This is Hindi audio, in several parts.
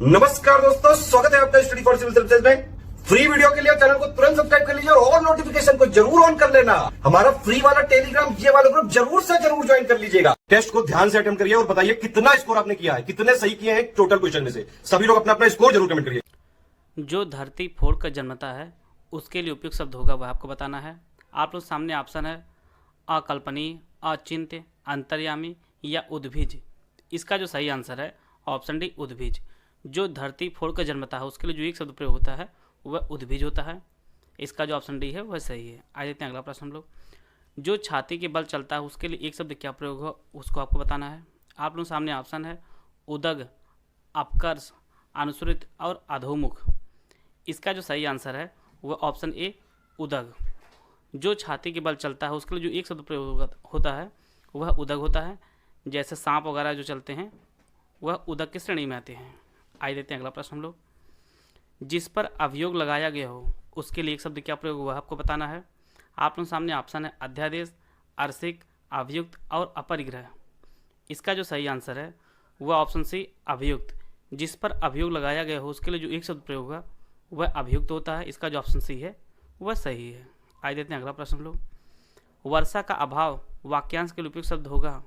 नमस्कार दोस्तों, स्वागत है आपका स्टडी फॉर सिविल सर्विसेज में। फ्री वीडियो के लिए चैनल को तुरंत सब्सक्राइब कर लीजिए और नोटिफिकेशन को जरूर ऑन कर लेना। हमारा फ्री वाला टेलीग्राम ये वाला ग्रुप जरूर से जरूर ज्वाइन कर लीजिएगा। टेस्ट को ध्यान से अटेम्प्ट करिए और बताइए कितना स्कोर आपने किया है, कितने सही किए हैं टोटल क्वेश्चन में से। सभी लोग अपना अपना स्कोर जरूर कमेंट करिए। जो धरती फोड़ कर जन्मता है उसके लिए उपयुक्त शब्द होगा वह आपको बताना है। आप लोग सामने ऑप्शन है अकल्पनीय, अचिंत्य, अंतर्यामी या उद्भिज। इसका जो सही आंसर है ऑप्शन डी उद्भिज। जो धरती फोड़ कर जन्मता है उसके लिए जो एक शब्द प्रयोग होता है वह उद्भिज होता है। इसका जो ऑप्शन डी है वह सही है। आ जाते हैं अगला प्रश्न हम लोग। जो छाती के बल चलता है उसके लिए एक शब्द क्या प्रयोग हो उसको आपको बताना है। आप लोग सामने ऑप्शन है उदग, अपकर्ष, अनुसृत और अधोमुख। इसका जो सही आंसर है वह ऑप्शन ए उदग। जो छाती के बल चलता है उसके लिए जो एक शब्द प्रयोग होता है वह उदग होता है। जैसे सांप वगैरह जो चलते हैं वह उदक की श्रेणी में आते हैं। आइए देते हैं अगला प्रश्न हम लोग। जिस पर अभियोग लगाया गया हो उसके लिए एक शब्द क्या प्रयोग हुआ आपको बताना है। आप लोग सामने ऑप्शन है अध्यादेश, अर्शिक, अभियुक्त और अपरिग्रह। इसका जो सही आंसर है वह ऑप्शन सी अभियुक्त। जिस पर अभियोग लगाया गया हो उसके लिए जो एक शब्द प्रयोग होगा वह अभियुक्त होता है। इसका जो ऑप्शन सी है वह सही है। आइए देते हैं अगला प्रश्न हम लोग। वर्षा का अभाव वाक्यांश के लिए उपयुक्त शब्द होगा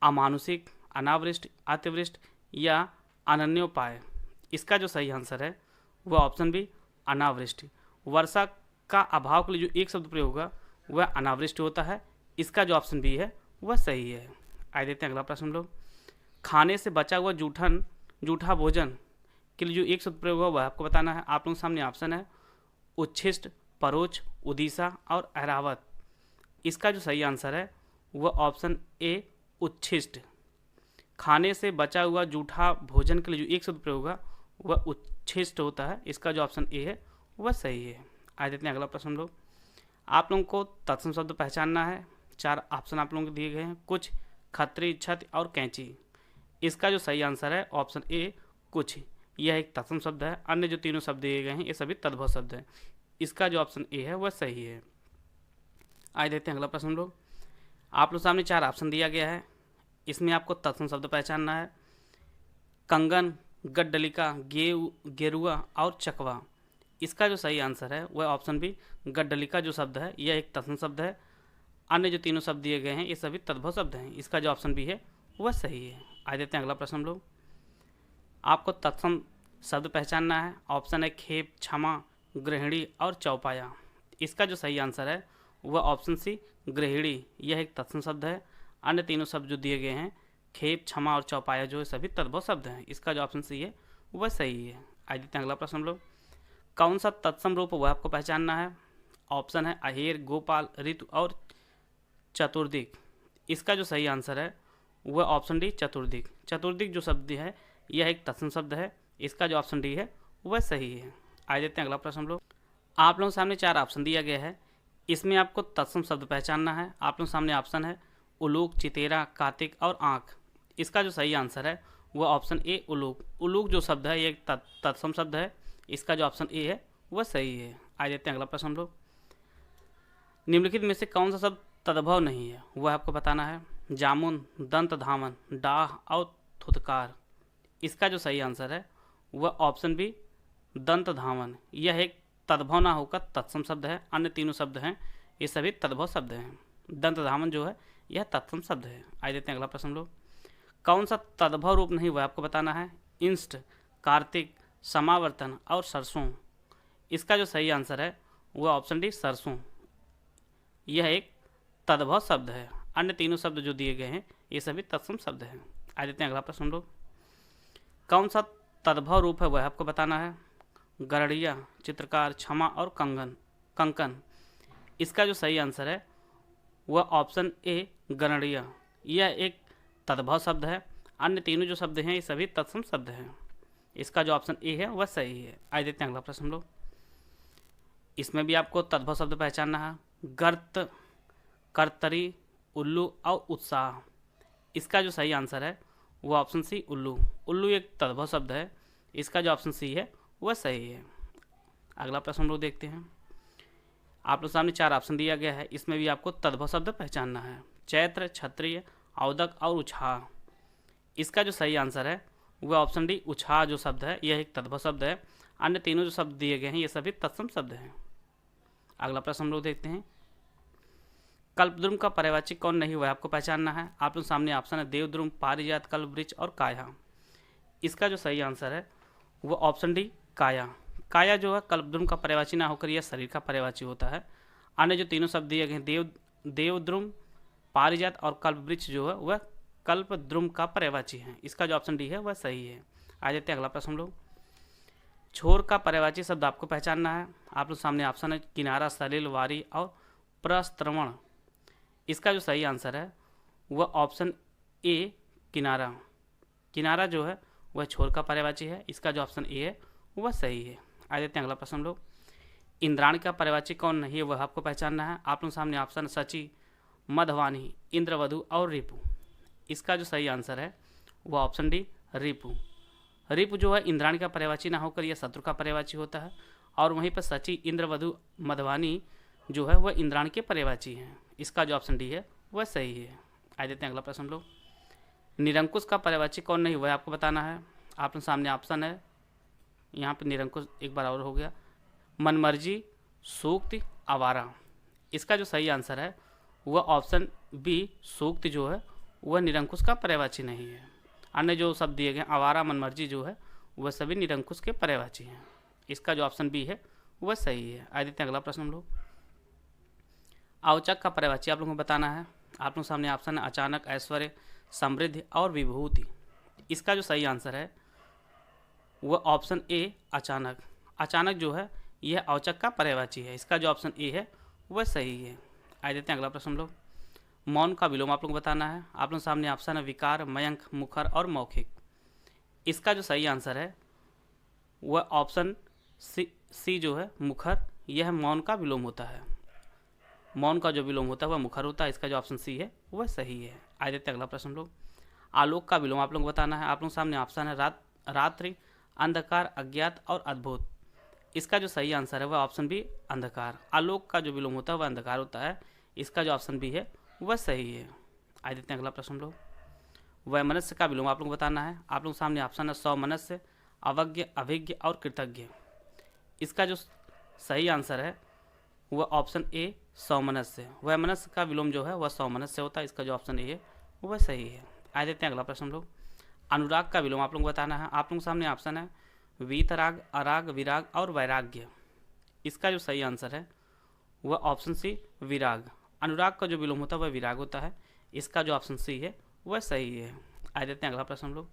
अमानुषिक, अनावृष्ट, अतिवृष्ट या अनन्योपाय। इसका जो सही आंसर है वह ऑप्शन बी अनावृष्टि। वर्षा का अभाव के लिए जो एक शब्द प्रयोग होगा वह अनावृष्टि होता है। इसका जो ऑप्शन बी है वह सही है। आइए देते हैं अगला प्रश्न हम लोग। खाने से बचा हुआ जूठा भोजन के लिए जो एक शब्द प्रयोग होगा वह आपको बताना है। आप लोगों के सामने ऑप्शन है उच्छिष्ट, परोच, उदीसा और अहरावत। इसका जो सही आंसर है वह ऑप्शन ए उच्छिष्ट। खाने से बचा हुआ जूठा भोजन के लिए जो एक शब्द प्रयोग होगा वह उच्छिष्ट होता है। इसका जो ऑप्शन ए है वह सही है। आ देते हैं अगला प्रश्न हम लोग। आप लोगों को तत्सम शब्द पहचानना है। 4 ऑप्शन आप लोगों को दिए गए हैं कुछ, खत्री, छत और कैंची। इसका जो सही आंसर है ऑप्शन ए कुछ। यह एक तत्सम शब्द है। अन्य जो तीनों शब्द दिए गए हैं ये सभी तद्भव शब्द हैं। इसका जो ऑप्शन ए है वह सही है। आइए देते हैं अगला प्रश्न हम लोग। आप लोग सामने 4 ऑप्शन दिया गया है। इसमें आपको तत्सम शब्द पहचानना है। कंगन, गड्डलिका, गेरुआ और चकवा। इसका जो सही आंसर है वह ऑप्शन बी गड्डलिका जो शब्द है यह एक तत्सम शब्द है। अन्य जो तीनों शब्द दिए गए हैं ये सभी तद्भव शब्द हैं। इसका जो ऑप्शन बी है वह सही है। आ देते हैं अगला प्रश्न हम लोग। आपको तत्सम शब्द पहचानना है। ऑप्शन है खेप, क्षमा, गृहिणी और चौपाया। इसका जो सही आंसर है वह ऑप्शन सी गृहिणी। यह एक तत्सम शब्द है। अन्य तीनों शब्द जो दिए गए हैं खेप, क्षमा और चौपाया जो है सभी तद्भव शब्द हैं। इसका जो ऑप्शन सी है वह सही है। आइए देते हैं अगला प्रश्न हम लोग। कौन सा तत्सम रूप वह आपको पहचानना है। ऑप्शन है अहेर, गोपाल, ऋतु और चतुर्दिक। इसका जो सही आंसर है वह ऑप्शन डी चतुर्दिक। चतुर्दिक जो शब्द है यह एक तत्सम शब्द है। इसका जो ऑप्शन डी है वह सही है। आइए देते हैं अगला प्रश्न हम लोग। आप लोगों के सामने 4 ऑप्शन दिया गया है। इसमें आपको तत्सम शब्द पहचानना है। आप लोगों के सामने ऑप्शन है उलूक, चितेरा, कार्तिक और आँख। इसका जो सही आंसर है वह ऑप्शन ए उलूक। उलूक जो शब्द है ये एक तत्सम शब्द है। इसका जो ऑप्शन ए है वह सही है। आ जाते हैं अगला प्रश्न हम लोग। निम्नलिखित में से कौन सा शब्द तद्भव नहीं है वह आपको बताना है। जामुन, दंत धामन, डाह और थुतकार। इसका जो सही आंसर है वह ऑप्शन बी दंत धामन। यह एक तद्भव ना होकर तत्सम शब्द है। अन्य तीनों शब्द हैं ये सभी तद्भव शब्द हैं। दंत धामन जो है यह तत्सम शब्द है। आइए देते हैं अगला प्रश्न हम लोग। कौन सा तद्भव रूप नहीं वह आपको बताना है। इंस्ट, कार्तिक, समावर्तन और सरसों। इसका जो सही आंसर है वह ऑप्शन डी सरसों। यह एक तद्भव शब्द है। अन्य तीनों शब्द जो दिए गए हैं ये सभी तत्सम शब्द हैं। आइए देते हैं अगला प्रश्न हम लोग। कौन सा तद्भव रूप है वह आपको बताना है। गरड़िया, चित्रकार, क्षमा और कंकन। इसका जो सही आंसर है वह ऑप्शन ए गणड़िया। यह एक तद्भव शब्द है। अन्य तीनों जो शब्द हैं ये सभी तत्सम शब्द हैं। इसका जो ऑप्शन ए है वह सही है। आइए देते हैं अगला प्रश्न हम लोग। इसमें भी आपको तद्भव शब्द पहचानना है। गर्त, कर्तरी, उल्लू और उत्साह। इसका जो सही आंसर है वह ऑप्शन सी उल्लू। उल्लू एक तद्भव शब्द है। इसका जो ऑप्शन सी है वह सही है। अगला प्रश्न हम लोग देखते हैं। आप लोग सामने 4 ऑप्शन दिया गया है। इसमें भी आपको तद्भव शब्द पहचानना है। चैत्र, क्षत्रिय, औदक और उछाह। इसका जो सही आंसर है वह ऑप्शन डी उछा जो शब्द है यह एक तद्भव शब्द है। अन्य तीनों जो शब्द दिए गए हैं ये सभी तत्सम शब्द हैं। अगला प्रश्न हम लोग देखते हैं, कल्पद्रुम का पर्यायवाची कौन नहीं हुआ आपको पहचानना है। आप लोग सामने ऑप्शन है देवद्रुम, पारिजात, कल्पवृक्ष और काया। इसका जो सही आंसर है वो ऑप्शन डी काया। काया जो है कल्पद्रुम का पर्यायवाची ना होकर यह शरीर का पर्यायवाची होता है। अन्य जो तीनों शब्द दिए गए हैं देवद्रुम, पारिजात और कल्पवृक्ष जो है वह कल्पद्रुम का पर्यायवाची है। इसका जो ऑप्शन डी है वह सही है। आ जाते हैं अगला प्रश्न हम लोग, छोर का पर्यायवाची शब्द आपको पहचानना है। आप लोग सामने ऑप्शन है किनारा, सलिल, वारी और प्रस्त्रवण। इसका जो सही आंसर है वह ऑप्शन ए किनारा। किनारा जो है वह छोर का पर्यायवाची है। इसका जो ऑप्शन ए है वह सही है। आ जाते हैं अगला प्रश्न हम लोग, इंद्राणी का पर्यायवाची कौन नहीं है वह आपको पहचानना है। आप लोग सामने ऑप्शन सची, मधवानी, इंद्रवधु और रिपु। इसका जो सही आंसर है वह ऑप्शन डी रिपु। रिपु जो है इंद्राणी का पर्यायवाची ना होकर यह शत्रु का पर्यायवाची होता है। और वहीं पर सची, इंद्रवधु, मधवानी जो है वह इंद्राणी के पर्यायवाची हैं। इसका जो ऑप्शन डी है वह सही है। आ जाते हैं अगला प्रश्न हम लोग, निरंकुश का पर्यायवाची कौन नहीं हुआ है आपको बताना है। आप लोग सामने ऑप्शन है, यहाँ पर निरंकुश एक बार और हो गया, मनमर्जी, सूक्ति, आवारा। इसका जो सही आंसर है वह ऑप्शन बी सूक्ति जो है वह निरंकुश का पर्यायवाची नहीं है। अन्य जो शब्द दिए गए आवारा, मनमर्जी जो है वह सभी निरंकुश के पर्यायवाची हैं। इसका जो ऑप्शन बी है वह सही है। आ जाते हैं अगला प्रश्न हम लोग, औचक का पर्यायवाची आप लोगों को बताना है। आप लोग सामने ऑप्शन है अचानक, ऐश्वर्य, समृद्धि और विभूति। इसका जो सही आंसर है वह ऑप्शन ए अचानक। अचानक जो है यह औचक का पर्यायवाची है। इसका जो ऑप्शन ए है वह सही है। आ जाते हैं अगला प्रश्न हम लोग, मौन का विलोम आप लोग को बताना है। आप लोग सामने ऑप्शन है विकार, मयंक, मुखर और मौखिक। इसका जो सही आंसर है वह ऑप्शन सी जो है मुखर, यह मौन का विलोम होता है। मौन का जो विलोम होता है वह मुखर होता है। इसका जो ऑप्शन सी है वह सही है। आ जाते हैं अगला प्रश्न हम लोग, आलोक का विलोम आप लोग को बताना है। आप लोग सामने ऑप्शन है रात्रि, अंधकार, अज्ञात और अद्भुत। इसका जो सही आंसर है वह ऑप्शन बी अंधकार। आलोक का जो विलोम होता है वह अंधकार होता है। इसका जो ऑप्शन बी है वह सही है। आ जाते हैं अगला प्रश्न हम लोग, वैमनस्य का विलोम आप लोग को बताना है। आप लोग सामने ऑप्शन है सौमनस्य, अवज्ञ, अभिज्ञ और कृतज्ञ। इसका जो सही आंसर है वह ऑप्शन ए सौमनस्य। वैमनस्य का विलोम जो है वह सौमनस्य होता है। इसका जो ऑप्शन ए है वह सही है। आ जाते हैं अगला प्रश्न हम लोग, अनुराग का विलोम आप लोग को बताना है। आप लोग सामने ऑप्शन है वीतराग, अराग, विराग और वैराग्य। इसका जो सही आंसर है वह ऑप्शन सी विराग। अनुराग का जो विलोम होता है वह विराग होता है। इसका जो ऑप्शन सी है वह सही है। आ जाते हैं अगला प्रश्न हम लोग,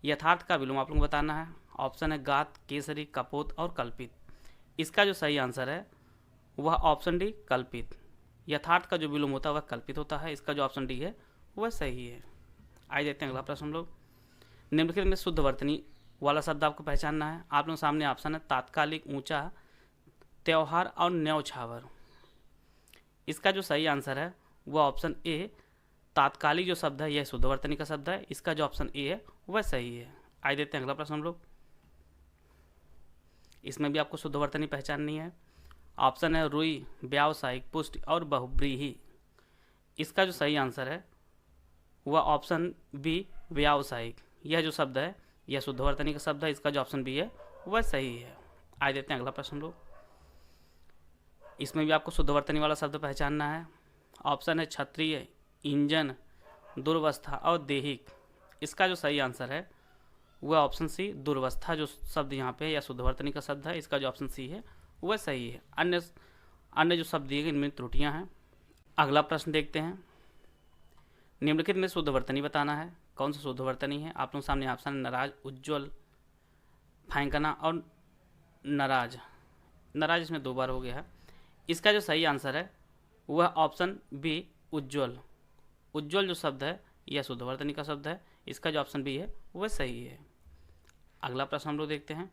यथार्थ का विलोम आप लोग को बताना है। ऑप्शन है गात, केसरी, कपोत और कल्पित। इसका जो सही आंसर है वह ऑप्शन डी कल्पित। यथार्थ का जो विलोम होता है वह कल्पित होता है। इसका जो ऑप्शन डी है वह सही है। आ जाते हैं अगला प्रश्न हम लोग, निम्नलिखित में शुद्ध वर्तनी वाला शब्द आपको पहचानना है। आप लोग सामने ऑप्शन है तात्कालिक, ऊंचा, त्योहार और न्यौछावर। इसका जो सही आंसर है वह ऑप्शन ए तात्कालिक जो शब्द है यह शुद्ध वर्तनी का शब्द है। इसका जो ऑप्शन ए है वह सही है। आ देते हैं अगला प्रश्न हम लोग, इसमें भी आपको शुद्ध वर्तनी पहचाननी है। ऑप्शन है रुई, व्यावसायिक, पुष्टि और बहुब्रीही। इसका जो सही आंसर है वह ऑप्शन बी व्यावसायिक। यह जो शब्द है यह शुद्ध वर्तनी का शब्द है। इसका जो ऑप्शन बी है वह सही है। आ देते हैं अगला प्रश्न हम लोग, इसमें भी आपको शुद्ध वर्तनी वाला शब्द पहचानना है। ऑप्शन है क्षत्रिय, इंजन, दुर्वस्था और देहिक। इसका जो सही आंसर है वह ऑप्शन सी दुर्वस्था जो शब्द यहाँ पे यह शुद्ध वर्तनी का शब्द है। इसका जो ऑप्शन सी है वह सही है। अन्य जो शब्द दिए गए इनमें त्रुटियाँ हैं। अगला प्रश्न देखते हैं, निम्नलिखित में शुद्ध वर्तनी बताना है। कौन सा शुद्ध वर्तनी है। आप लोग सामने ऑप्शन है नाराज, उज्ज्वल, फेंकना और नाराज। नाराज इसमें दो बार हो गया है। इसका जो सही आंसर है वह ऑप्शन बी उज्ज्वल। उज्ज्वल जो शब्द है यह शुद्ध वर्तनी का शब्द है। इसका जो ऑप्शन बी है वह सही है। अगला प्रश्न हम लोग देखते हैं,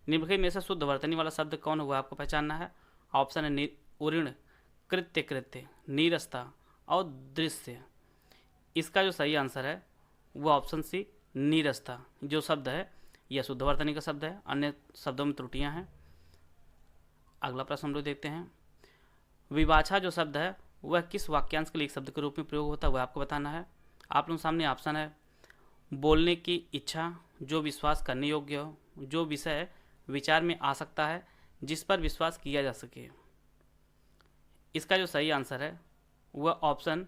निम्नलिखित में से शुद्ध वर्तनी वाला शब्द कौन हुआ आपको पहचानना है। ऑप्शन है उऋण, कृत्य, कृत्य, नीरसता और दृश्य। इसका जो सही आंसर है वह ऑप्शन सी नीरसता जो शब्द है यह शुद्ध वर्तनी का शब्द है। अन्य शब्दों में त्रुटियां हैं। अगला प्रश्न हम लोग देखते हैं, विवाछा जो शब्द है वह किस वाक्यांश के लिए एक शब्द के रूप में प्रयोग होता है वह आपको बताना है। आप लोगों के सामने ऑप्शन है बोलने की इच्छा, जो विश्वास करने योग्य हो, जो विषय विचार में आ सकता है, जिस पर विश्वास किया जा सके। इसका जो सही आंसर है वह ऑप्शन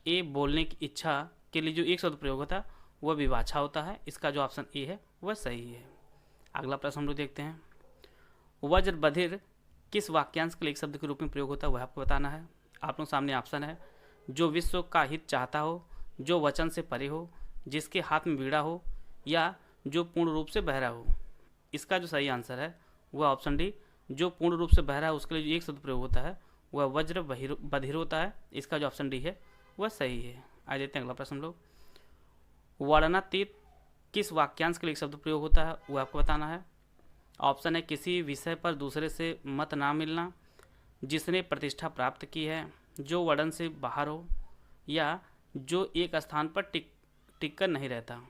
ए बोलने की इच्छा के लिए जो एक शब्द प्रयोग होता है वह विवाछा होता है। इसका जो ऑप्शन ए है वह सही है। अगला प्रश्न हम लोग देखते हैं, वज्र बधिर किस वाक्यांश के लिए एक शब्द के रूप में प्रयोग होता है वह आपको बताना है। आप लोग सामने ऑप्शन है, जो विश्व का हित चाहता हो, जो वचन से परे हो, जिसके हाथ में बीड़ा हो, या जो पूर्ण रूप से बहरा हो। इसका जो सही आंसर है वह ऑप्शन डी, जो पूर्ण रूप से बहरा है उसके लिए जो एक शब्द प्रयोग होता है वह वज्र बधिर होता है। इसका जो ऑप्शन डी है वह सही है। आ देते हैं अगला प्रश्न हम लोग, वर्णनातीत किस वाक्यांश के लिए एक शब्द प्रयोग होता है वह आपको बताना है। ऑप्शन है, किसी विषय पर दूसरे से मत ना मिलना, जिसने प्रतिष्ठा प्राप्त की है, जो वर्णन से बाहर हो, या जो एक स्थान पर टिक कर नहीं रहता।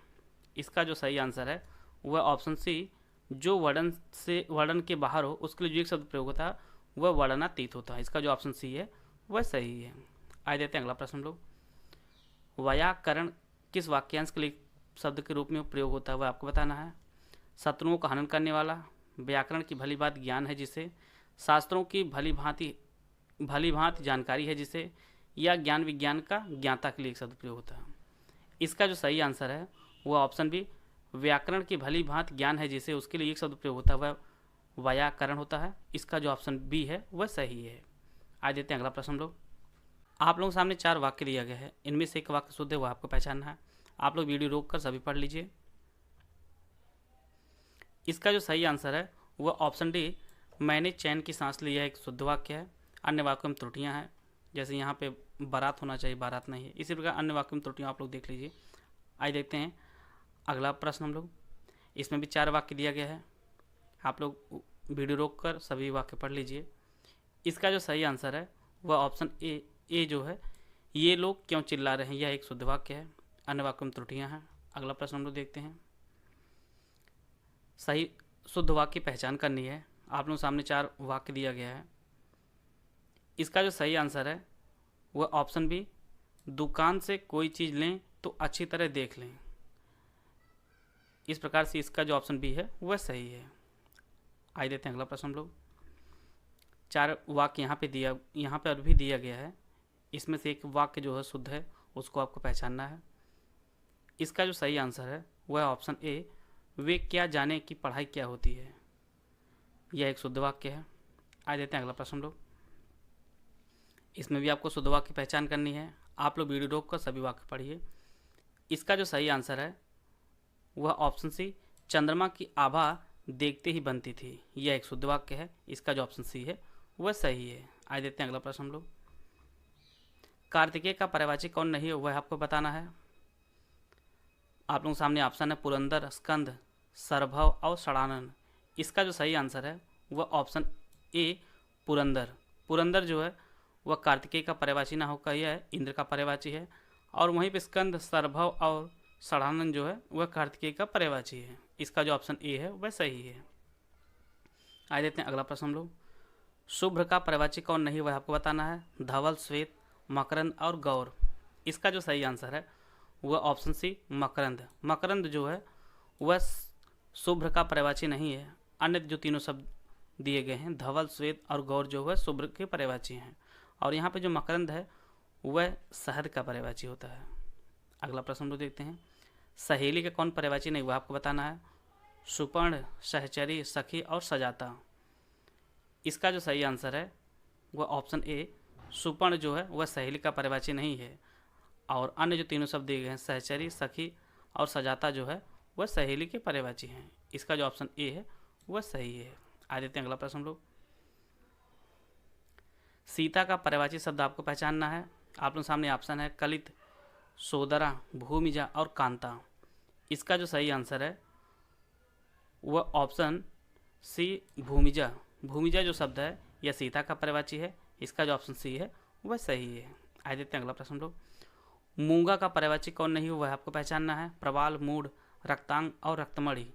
इसका जो सही आंसर है वह ऑप्शन सी, जो वर्णन के बाहर हो उसके लिए जो एक शब्द प्रयोग होता है वह वर्णनातीत होता है। इसका जो ऑप्शन सी है वह सही है। आ देते हैं अगला प्रश्न हम लोग, व्याकरण किस वाक्यांश के लिए शब्द के रूप में प्रयोग होता है वह आपको बताना है। शत्रुओं का हनन करने वाला, व्याकरण की भली बात ज्ञान है जिसे, शास्त्रों की भली भांति जानकारी है जिसे, या ज्ञान विज्ञान का ज्ञाता के लिए एक शब्द प्रयोग होता है। इसका जो सही आंसर है वह ऑप्शन बी, व्याकरण की भली भांति ज्ञान है जिसे, उसके लिए एक शब्द प्रयोग होता है वह व्याकरण होता है। इसका जो ऑप्शन बी है वह सही है। आज देते हैं अगला प्रश्न हम लोग, आप लोगों के सामने 4 वाक्य दिया गया है, इनमें से एक वाक्य शुद्ध है वह आपको पहचानना है। आप लोग वीडियो रोक कर सभी पढ़ लीजिए। इसका जो सही आंसर है वह ऑप्शन डी, मैंने चैन की सांस ली है, एक शुद्ध वाक्य है। अन्य वाक्यों में त्रुटियां हैं, जैसे यहाँ पे बारात होना चाहिए, बारात नहीं है। इसी प्रकार अन्य वाक्यों में त्रुटियां आप लोग देख लीजिए। आइए देखते हैं अगला प्रश्न हम लोग, इसमें भी 4 वाक्य दिया गया है। आप लोग वीडियो रोक कर सभी वाक्य पढ़ लीजिए। इसका जो सही आंसर है वह ऑप्शन ए जो है, ये लोग क्यों चिल्ला रहे हैं, यह एक शुद्ध वाक्य है। अन्य वाक्यों में त्रुटियां हैं। अगला प्रश्न हम लोग देखते हैं, सही शुद्ध वाक्य की पहचान करनी है। आप लोगों के सामने 4 वाक्य दिया गया है। इसका जो सही आंसर है वह ऑप्शन बी, दुकान से कोई चीज़ लें तो अच्छी तरह देख लें। इस प्रकार से इसका जो ऑप्शन बी है वह सही है। आइए देते हैं अगला प्रश्न हम लोग, 4 वाक्य यहाँ पे और भी दिया गया है। इसमें से एक वाक्य जो है शुद्ध है उसको आपको पहचानना है। इसका जो सही आंसर है वह ऑप्शन ए, वे क्या जाने की पढ़ाई क्या होती है। यह एक शुद्ध वाक्य है। आइए देते हैं अगला प्रश्न हम लोग, इसमें भी आपको शुद्ध वाक्य की पहचान करनी है। आप लोग वीडियो रोक कर सभी वाक्य पढ़िए। इसका जो सही आंसर है वह ऑप्शन सी, चंद्रमा की आभा देखते ही बनती थी। यह एक शुद्ध वाक्य है। इसका जो ऑप्शन सी है वह सही है। आइए देते हैं अगला प्रश्न हम लोग, कार्तिकेय का पर्यायवाची कौन नहीं है वह आपको बताना है। आप लोगों के सामने ऑप्शन है, पुरंदर, स्कंद, सरभव और षडानन। इसका जो सही आंसर है वह ऑप्शन ए, पुरंदर। पुरंदर जो है वह कार्तिकेय का पर्यायवाची ना होकर यह इंद्र का पर्यायवाची है, और वहीं पर स्कंद, सरभव और षडानन जो है वह कार्तिकेय का पर्यायवाची है। इसका जो ऑप्शन ए है वह सही है। आइए देते हैं अगला प्रश्न हम लोग, शुभ्र का पर्यायवाची कौन नहीं वह आपको बताना है। धवल, श्वेत, मकरंद और गौर। इसका जो सही आंसर है वह ऑप्शन सी, मकरंद। मकरंद जो है वह शुभ्र का पर्यायवाची नहीं है। अन्य जो तीनों शब्द दिए गए हैं, धवल, श्वेत और गौर, जो है शुभ्र के पर्यायवाची हैं। और यहाँ पे जो मकरंद है वह शहद का पर्यायवाची होता है। अगला प्रश्न हम लोग देखते हैं, सहेली का कौन पर्यायवाची नहीं वह आपको बताना है। सुपर्ण, सहचरी, सखी और सजाता। इसका जो सही आंसर है वह ऑप्शन ए, सुपर्ण जो है वह सहेली का पर्यायवाची नहीं है। और अन्य जो तीनों शब्द दिए गए हैं, सहचरी, सखी और सजाता, जो है वह सहेली के पर्यायवाची हैं। इसका जो ऑप्शन ए है वह सही है। आ देते हैं अगला प्रश्न हम लोग, सीता का पर्यायवाची शब्द आपको पहचानना है। आप लोगों के सामने ऑप्शन है, कलित, सोदरा, भूमिजा और कांता। इसका जो सही आंसर है वह ऑप्शन सी, भूमिजा। भूमिजा जो शब्द है यह सीता का पर्यायवाची है। इसका जो ऑप्शन सी है वह सही है। आइए देखते हैं अगला प्रश्न हम लोग, मूंगा का पर्यायवाची कौन नहीं हुआ है आपको पहचानना है। प्रवाल, मूढ़, रक्तांग और रक्तमणि।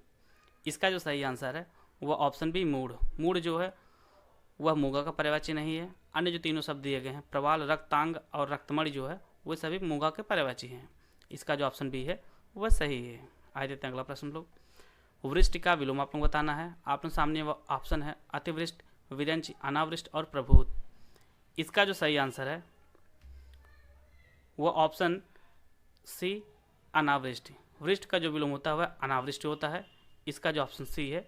इसका जो सही आंसर है वह ऑप्शन बी, मूढ़। मूढ़ जो है वह मूंगा का पर्यायवाची नहीं है। अन्य जो तीनों शब्द दिए गए हैं, प्रवाल, रक्तांग और रक्तमणि, जो है वे सभी मूंगा के पर्यायवाची हैं। इसका जो ऑप्शन बी है वह सही है। आइए देखते हैं अगला प्रश्न लोग। वृष्टि का विलोम आप लोग बताना है। आप लोग सामने वह ऑप्शन है अतिवृष्ट, विरंच, अनावृष्ट और प्रभूत। इसका जो सही आंसर है वह ऑप्शन सी अनावृष्ट। वृष्टि का जो विलोम होता है वह अनावृष्टि होता है। इसका जो ऑप्शन सी है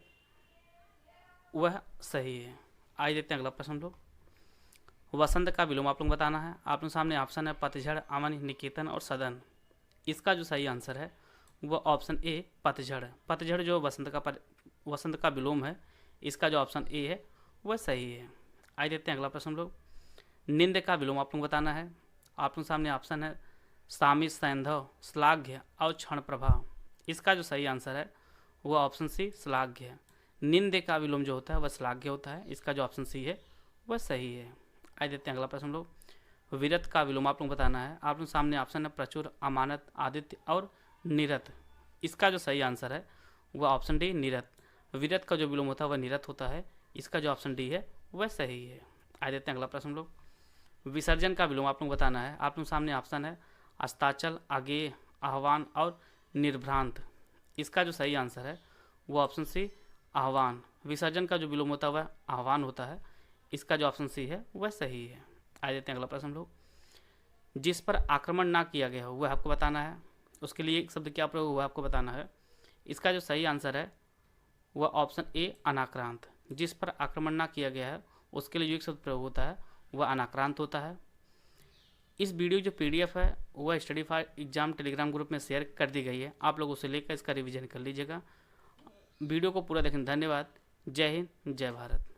वह सही है। आइए देखते हैं अगला प्रश्न लोग। वसंत का विलोम आप लोग बताना है। आप लोग सामने ऑप्शन है पतझड़, अमन, निकेतन और सदन। इसका जो सही आंसर है वह ऑप्शन ए पतझड़। पतझड़ जो वसंत का विलोम है, इसका जो ऑप्शन ए है वह सही है। आइए देखते हैं अगला प्रश्न लोग। निंद का विलोम आप लोग बताना है। आप लोग सामने ऑप्शन है सामी, सैंधव, श्लाघ्य और क्षण प्रभा। इसका जो सही आंसर है वह ऑप्शन सी श्लाघ्य है। निंद का विलोम जो होता है वह श्लाघ्य होता है। इसका जो ऑप्शन सी है वह सही है। आइए देखते हैं अगला प्रश्न लोग। विरत का विलोम आप लोग बताना है। आप लोग सामने ऑप्शन है प्रचुर, अमानत, आदित्य और निरत। इसका जो सही आंसर है वह ऑप्शन डी निरत। विरत का जो विलोम होता है वह निरत होता है। इसका जो ऑप्शन डी है वह सही है। आइए देखते हैं अगला प्रश्न लोग। विसर्जन का विलोम आप लोग बताना है। आप लोग सामने ऑप्शन है अस्ताचल, अगेय, आह्वान और निर्भ्रांत। इसका जो सही आंसर है वह ऑप्शन सी आह्वान। विसर्जन का जो विलोम होता है वह आह्वान होता है। इसका जो ऑप्शन सी है वह सही है। आइए देखते हैं अगला प्रश्न लोग। जिस पर आक्रमण ना किया गया हो वह आपको बताना है। उसके लिए एक शब्द क्या प्रयोग हुआ आपको बताना है। इसका जो सही आंसर है वह ऑप्शन ए अनाक्रांत। जिस पर आक्रमण ना किया गया है उसके लिए जो एक शब्द प्रयोग होता है वह अनाक्रांत होता है। इस वीडियो जो पीडीएफ है वह study for exam Telegram group में शेयर कर दी गई है। आप लोग उसे लेकर इसका रिवीजन कर लीजिएगा। वीडियो को पूरा देखने धन्यवाद। जय हिंद, जय भारत।